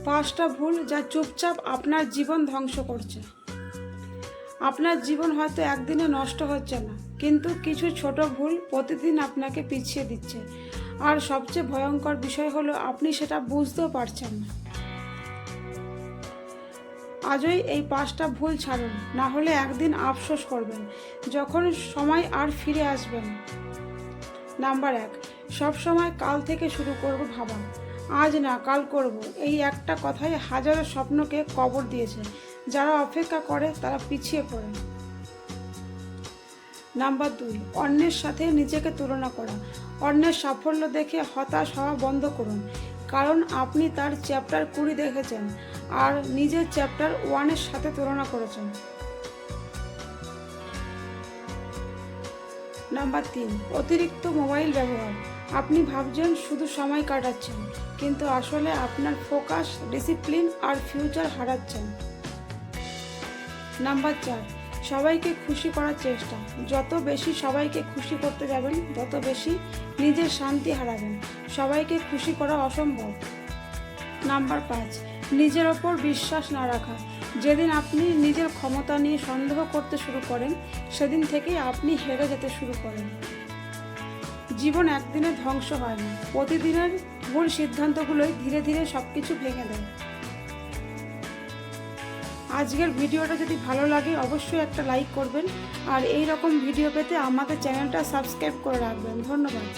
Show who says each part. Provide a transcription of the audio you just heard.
Speaker 1: পাঁচটা ভুল যা চুপচাপ আপনার জীবন ধ্বংস করছে। আপনার জীবন হয়তো একদিনে নষ্ট হচ্ছে না, কিন্তু কিছু ছোট ভুল প্রতিদিন আপনাকে পিছিয়ে দিচ্ছে। আর সবচেয়ে ভয়ঙ্কর বিষয় হলো আপনি সেটা বুঝতেও পারছেন না। আজই এই পাঁচটা ভুল ছাড়ুন, না হলে একদিন আফসোস করবেন যখন সময় আর ফিরে আসবেন। নাম্বার 1, সব সময় কাল থেকে শুরু করব ভাবা। আজ না কাল করব, এই একটা কথাই হাজারো স্বপ্নকে কবর দিয়েছে। যারা অপেক্ষা করে তারা পিছিয়ে পড়ে। নাম্বার 2, অন্যের সাথে নিজেকে তুলনা করা। অন্যের সাফল্য দেখে হতাশ হওয়া বন্ধ করুন, কারণ আপনি তার চ্যাপ্টার 20 দেখেছেন আর নিজের চ্যাপ্টার 1-এর সাথে তুলনা করেছেন। নাম্বার 3, অতিরিক্ত মোবাইল ব্যবহার। আপনি ভাবছেন শুধু সময় কাটাচ্ছেন, কিন্তু আসলে আপনার ফোকাস, ডিসিপ্লিন আর ফিউচার হারাচ্ছেন। নাম্বার 4, সবাইকে খুশি করার চেষ্টা। যত বেশি সবাইকে খুশি করতে যাবেন, তত বেশি নিজের শান্তি হারাবেন। সবাইকে খুশি করা অসম্ভব। নাম্বার 5, নিজের ওপর বিশ্বাস না রাখা। যেদিন আপনি নিজের ক্ষমতা নিয়ে সন্দেহ করতে শুরু করেন, সেদিন থেকেই আপনি হেরে যেতে শুরু করেন। জীবন একদিনে ধ্বংস হয় না, প্রতিদিনের ভুল সিদ্ধান্তগুলোই ধীরে ধীরে সব কিছু ভেঙে দেয়। আজকের ভিডিওটা যদি ভালো লাগে অবশ্যই একটা লাইক করবেন, আর এই রকম ভিডিও পেতে আমাদের চ্যানেলটা সাবস্ক্রাইব করে রাখবেন। ধন্যবাদ।